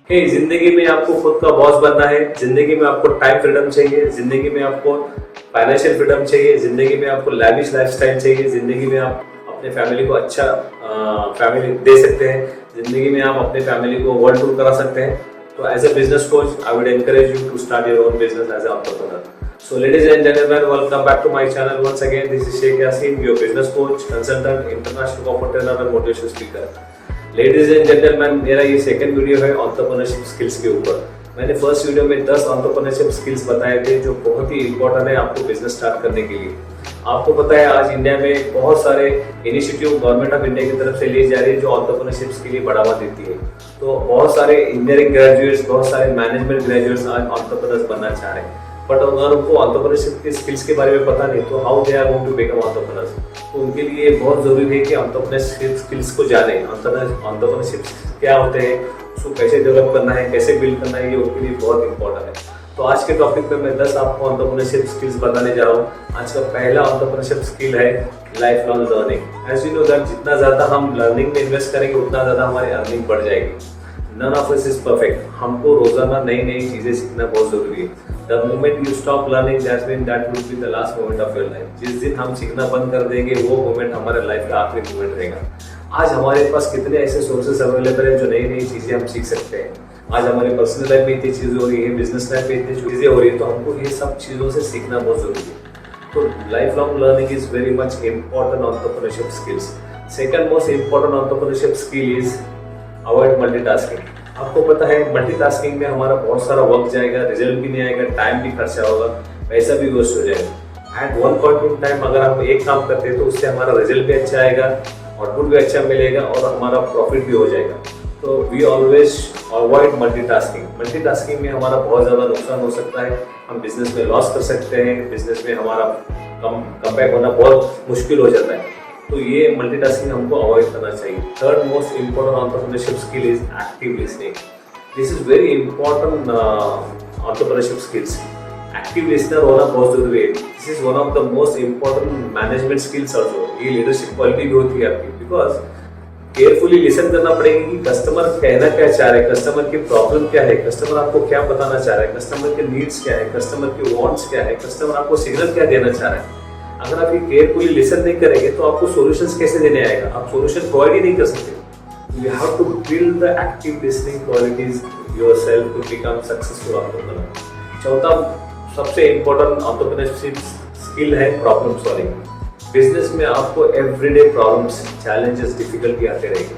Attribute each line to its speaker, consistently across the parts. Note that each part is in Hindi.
Speaker 1: जिंदगी में आपको खुद का बॉस बनना है, जिंदगी में आपको टाइम फ्रीडम चाहिए, जिंदगी में आपको फाइनेंशियल फ्रीडम चाहिए, जिंदगी में आपको लैविश लाइफस्टाइल चाहिए, जिंदगी में आप अपने फैमिली को अच्छा फैमिली दे सकते हैं, जिंदगी में आप अपने फैमिली को वर्ल्ड टूर करा सकते हैं। तो as a business coach I would encourage you to start your own business as a entrepreneur. So ladies and gentlemen, welcome back to my channel once again. This is Sheikh Yasin, your business coach, consultant, international corporate trainer and motivational speaker. Ladies and gentleman, मेरा ये सेकंड वीडियो है एंटरप्रेन्योरशिप स्किल्स के ऊपर। मैंने फर्स्ट वीडियो में 10 एंटरप्रेन्योरशिप स्किल्स बताए थे जो बहुत ही इंपॉर्टेंट है आपको बिजनेस स्टार्ट करने के लिए। आपको पता है आज इंडिया में बहुत सारे इनिशिएटिव गवर्नमेंट ऑफ इंडिया की तरफ से ली जा रही है जो एंटरप्रेन्योरशिप के लिए बढ़ावा देती है। तो बहुत सारे इंजीनियरिंग ग्रेजुएट्स, बहुत सारे मैनेजमेंट ग्रेजुएट्स आज एंटरप्रेन्योर्स बनना चाह रहे हैं, बट अगर उनको एंटरप्रेन्योरशिप के स्किल्स के बारे में पता नहीं तो how they are going to become entrepreneurs. तो उनके लिए बहुत जरूरी है कि एंटरप्रेन्योरशिप स्किल्स को जाने। एंटरप्रेन्योरशिप क्या होते हैं, उसको कैसे डेवलप करना है, कैसे बिल्ड करना है, ये उनके लिए बहुत इंपॉर्टेंट है। तो आज के टॉपिक में मैं 10 आपको एंटरप्रेन्योरशिप स्किल्स बताने जा रहा हूँ। आज का पहला एंटरप्रेन्योरशिप स्किल है life long learning. As you know that जितना ज्यादा हम लर्निंग में इन्वेस्ट करेंगे उतना ज्यादा हमारी अर्निंग बढ़ जाएगी। None of us is perfect. हमको रोजाना नई नई चीजें सीखना बहुत जरूरी है। The moment you stop learning, that will be the last moment of your life. जिस दिन हम सीखना बंद कर देंगे वो मोमेंट हमारे लाइफ का आखिरी मोमेंट रहेगा। आज हमारे पास कितने ऐसे सोर्सेस अवेलेबल हैं जो नई नई चीजें हम सीख सकते हैं। आज हमारे पर्सनल लाइफ में इतनी चीजें हो रही है, बिजनेस लाइफ में इतनी चीजें हो रही है, तो हमको ये सब चीजों से सीखना बहुत जरूरी है। तो life long learning is very much important entrepreneurship skills. Second most important entrepreneurship skill is avoid multitasking. आपको पता है मल्टीटास्किंग में हमारा बहुत सारा वर्क जाएगा, रिजल्ट भी नहीं आएगा, टाइम भी खर्चा होगा, पैसा भी वेस्ट हो जाएगा। At one point in time अगर हम एक काम करते हैं तो उससे हमारा रिजल्ट भी अच्छा आएगा, आउटपुट भी अच्छा मिलेगा और हमारा प्रॉफिट भी हो जाएगा। तो we always avoid multitasking. Multitasking में हमारा बहुत ज़्यादा नुकसान हो सकता है, हम बिजनेस में लॉस कर सकते हैं, बिजनेस में हमारा कम बैक होना बहुत मुश्किल हो जाता है। तो ये मल्टीटास्किंग हमको अवॉइड करना चाहिए। Third most important entrepreneurship skill is active listening. This is very important entrepreneurship skills. Active listener होना बहुत जरूरी है। This is one of the most important management skills also. ये लीडरशिप क्वालिटी भी होती है आपकी, बिकॉज केयरफुली लिसन करना पड़ेगा कि कस्टमर कहना क्या चाह रहे हैं, कस्टमर की प्रॉब्लम क्या है, कस्टमर आपको क्या बताना चाह रहा है, कस्टमर के नीड्स क्या है, कस्टमर के वांट्स क्या है, कस्टमर आपको सिग्नल क्या देना चाह रहा है। अगर आप ये केयरफुली लिसन नहीं करेंगे तो आपको सॉल्यूशंस कैसे देने आएगा, आप सॉल्यूशन प्रोवाइड ही नहीं कर सकते। You have to build the active listening qualities yourself to become successful entrepreneur. चौथा सबसे इम्पोर्टेंट एंटरप्रेन्योरशिप स्किल है प्रॉब्लम सॉल्विंग। बिजनेस में आपको एवरीडे प्रॉब्लम्स, चैलेंजेस, डिफिकल्टी आते रहेंगे।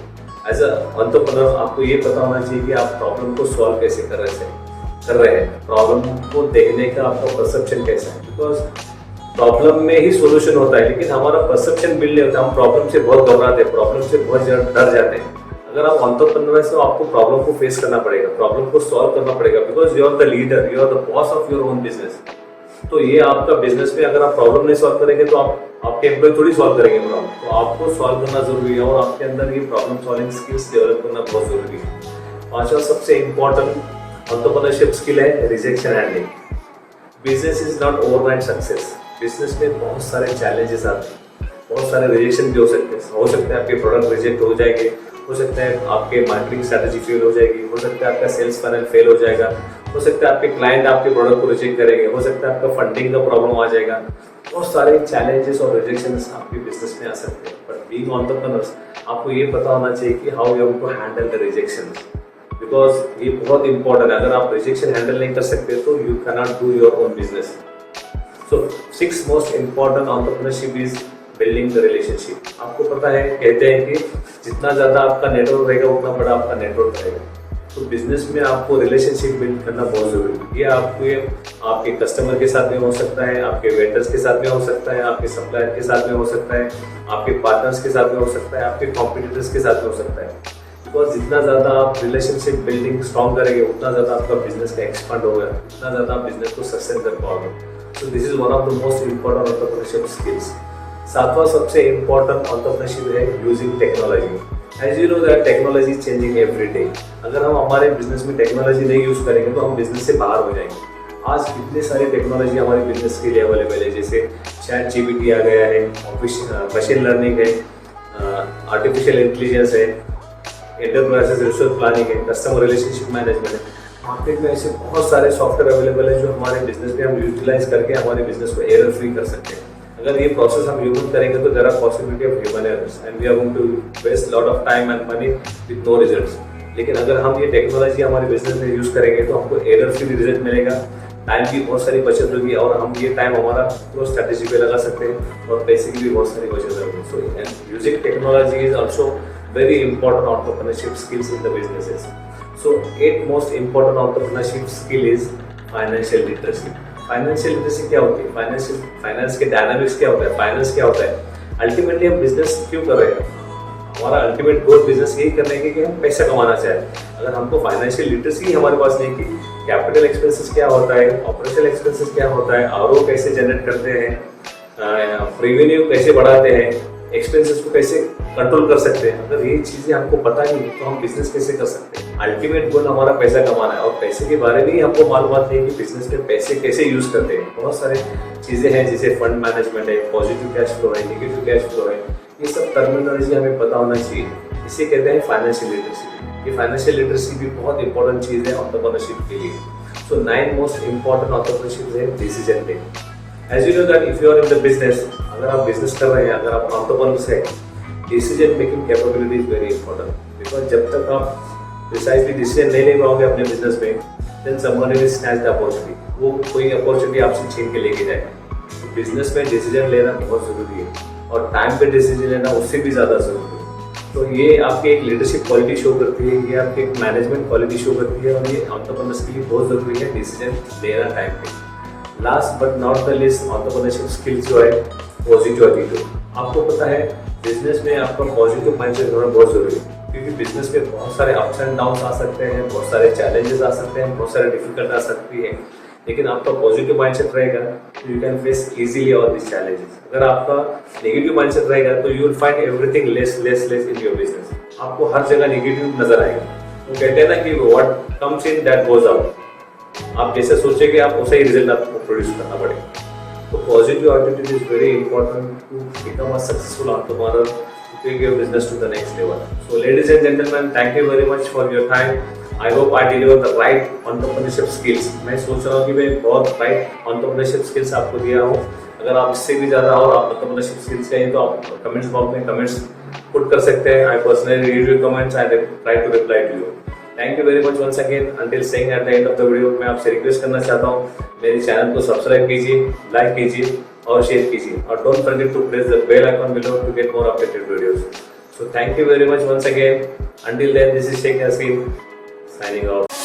Speaker 1: एज अ एंटरप्रेन्योर आपको ये पता होना चाहिए कि आप प्रॉब्लम को सॉल्व कैसे कर रहे हैं, प्रॉब्लम को देखने का आपका परसेप्शन कैसा है। बिकॉज प्रॉब्लम में ही सोल्यूशन होता है, लेकिन हमारा परसेप्शन बिल्ड नहीं होता। हम प्रॉब्लम से बहुत घबराते हैं, प्रॉब्लम से बहुत डर जाते हैं। अगर आप एंटरप्रेन्योर हैं तो आपको प्रॉब्लम को फेस करना पड़ेगा, प्रॉब्लम को सॉल्व करना पड़ेगा, because you are the leader, you are the boss of your own business. तो ये आपका बिजनेस में अगर आप प्रॉब्लम नहीं सॉल्व करेंगे तो आपके एम्प्लॉय थोड़ी सॉल्व करेंगे प्रॉब्लम। तो आपको सॉल्व करना जरूरी है और आपके अंदर ये प्रॉब्लम सॉल्विंग स्किल्स डेवलप करना बहुत जरूरी है। पांचवा सबसे इम्पोर्टेंट एंटरप्रेन्योरशिप स्किल है rejection handling. Business is not overnight success. Business में बहुत सारे चैलेंजेस आते हैं, बहुत सारे रिजेक्शन भी हो सकते हैं। हो सकता है आपके प्रोडक्ट रिजेक्ट हो जाएंगे, हो सकता है आपके मार्केटिंग स्ट्रैटेजी फेल हो जाएगी, हो सकता है आपका सेल्स फनल फेल हो जाएगा, हो सकता है आपके क्लाइंट आपके प्रोडक्ट को रिजेक्ट करेंगे, हो सकता है आपका फंडिंग का प्रॉब्लम आ जाएगा। बहुत सारे चैलेंजेस और रिजेक्शंस आपके बिजनेस में आ सकते हैं। बट बीइंग एंटरप्रेन्योर्स आपको ये पता होना चाहिए कि how you have to handle the rejections, because ये बहुत इंपॉर्टेंट है। अगर आप रिजेक्शन हैंडल नहीं कर सकते तो you can not do your own business. So, 6 most important entrepreneurship is building the relationship. आपको पता है, कहते हैं कि जितना ज़्यादा आपका नेटवर्क रहेगा उतना बड़ा आपका नेटवर्क रहेगा। तो बिजनेस में आपको रिलेशनशिप बिल्ड करना बहुत जरूरी है। ये आपके कस्टमर के साथ में हो सकता है, आपके वेंडर्स के साथ में हो सकता है, आपके सप्लायर के साथ में हो सकता है, आपके पार्टनर्स के साथ में हो सकता है, आपके कॉम्पिटिटर्स के साथ में हो सकता है। बिकॉज जितना ज़्यादा आप रिलेशनशिप बिल्डिंग स्ट्रॉन्ग करेंगे उतना ज़्यादा आपका बिजनेस का एक्सपांड होगा, उतना ज़्यादा आप बिजनेस को सक्सेस कर पाओगे। So this is one of the most important entrepreneurship skills. सातवां सबसे important entrepreneurship है using technology. As you know that technology is changing every day. अगर हम हमारे बिजनेस में टेक्नोलॉजी नहीं यूज करेंगे तो हम बिजनेस से बाहर हो जाएंगे। आज कितने सारी टेक्नोलॉजी हमारे बिजनेस के लिए अवेलेबल है, जैसे ChatGPT आ गया है, मशीन लर्निंग है, आर्टिफिशियल इंटेलिजेंस है, एंटरप्राइजेस रिसोर्स प्लानिंग है, कस्टमर रिलेशनशिप मैनेजमेंट है। मार्केट में ऐसे बहुत सारे सॉफ्टवेयर अवेलेबल है जो हमारे बिजनेस में हम यूटिलाइज करके हमारे बिजनेस को एरर फ्री कर सकते हैं। अगर ये प्रोसेस हम ह्यूमन करेंगे तो there are possibility of human errors and we are going to waste lot of time and money with no results. लेकिन अगर हम ये टेक्नोलॉजी हमारे बिजनेस में यूज करेंगे तो हमको एरर फ्री रिजल्ट मिलेगा, टाइम की बहुत सारी बचत होगी और हम ये टाइम हमारा प्रो स्ट्रेटेजी पे लगा सकते हैं और पैसे की भी बहुत सारी बचत होगी। So using technology is also very important entrepreneurship skills in the businesses. So 8 most important entrepreneurship skill is financial literacy. Financial literacy क्या होती है? फाइनेंस के डायनामिक्स क्या होता है? फाइनेंस क्या होता है? अल्टीमेटली हम बिजनेस क्यों कर रहे हैं? हमारा अल्टीमेट गोल बिजनेस यही करने के कि हम पैसा कमाना चाहें। अगर हमको फाइनेंशियल लिटरेसी हमारे पास नहीं की कैपिटल एक्सपेंसेस क्या होता है, ऑपरेशनल एक्सपेंसेस क्या होता है, आरओ कैसे जनरेट करते हैं, रेवेन्यू कैसे बढ़ाते हैं, एक्सपेंसेस को कैसे कंट्रोल कर सकते हैं, अगर ये चीजें हमको पता नहीं तो हम बिजनेस कैसे कर सकते हैं? अल्टीमेट गोल हमारा पैसा कमाना है और पैसे के बारे में ही हमको मालूमात नहीं कि बिजनेस में पैसे कैसे यूज करते हैं। बहुत सारे चीजें हैं जैसे फंड मैनेजमेंट है, पॉजिटिव कैश फ्लो है, नेगेटिव कैश फ्लो है, ये सब टर्मिनोलॉजी हमें पता होना चाहिए। इसे कहते हैं फाइनेंशियल लिटरेसी। ये फाइनेंशियल लिटरेसी भी बहुत इंपॉर्टेंट चीज है एंटरप्रेन्योरशिप के लिए। सो 9 मोस्ट इंपॉर्टेंट एंटरप्रेन्योरशिप है decision taking. As you know that if you are in the business, अगर आप बिजनेस कर रहे हैं, अगर आप एंटरप्रेन्योर्स हैं, decision making capability is very important. Because जब तक आप प्रिसाइजली डिसीजन नहीं ले पाओगे अपने बिजनेस में, then someone will snatch the opportunity, वो कोई अपॉर्चुनिटी आपसे छीन के लेके जाए। तो बिजनेस में डिसीजन लेना बहुत जरूरी है और टाइम पे डिसीजन लेना उससे भी ज़्यादा जरूरी है। तो ये आपकी एक लीडरशिप क्वालिटी शो करती है, ये आपकी एक मैनेजमेंट क्वालिटी शो करती है और ये एंटरप्रेन्योर्स के लिए बहुत जरूरी है डिसीजन लेना टाइम पे। Last but not the list entrepreneurship skills जो है पॉजिटिव एटीट्यूड। आपको पता है बिजनेस में आपका पॉजिटिव माइंडसेट होना बहुत जरूरी है, क्योंकि बिजनेस में बहुत सारे अप्स एंड डाउन्स आ सकते हैं, बहुत सारे चैलेंजेस आ सकते हैं, बहुत सारे डिफिकल्ट आ सकती है। लेकिन आपका पॉजिटिव माइंडसेट रहेगा तो you can face easily all this challenges. अगर आपका नेगेटिव माइंडसेट रहेगा तो you will find everything less in your business. आपको हर जगह नेगेटिव नजर आएगा। तो कहते हैं ना कि what comes in that goes out. आप जैसे सोचेंगे आप वैसा ही रिजल्ट आपको प्रोड्यूस करना पड़ेगा। तो positive attitude is very important to become a successful entrepreneur, to take your business to the next level. So ladies and gentlemen, thank you very much for your time. I hope I deliver the right entrepreneurship skills. मैं सोच रहा हूँ कि मैं बहुत right entrepreneurship skills आपको दिया हूँ। अगर आप इससे भी ज़्यादा और आप entrepreneurship skills चाहिए तो आप कमेंट्स बॉक्स में कमेंट्स पुट कर सकते हैं। I personally read your comments and try to reply to you. Thank you very much once again. Until saying at the end of the video, मैं आपसे रिक्वेस्ट करना चाहता हूँ मेरे चैनल को सब्सक्राइब कीजिए, लाइक कीजिए और शेयर कीजिए और don't forget to press the bell icon below to get more updated videos. So thank you very much once again. Until then, this is Sheikh Yasin signing off.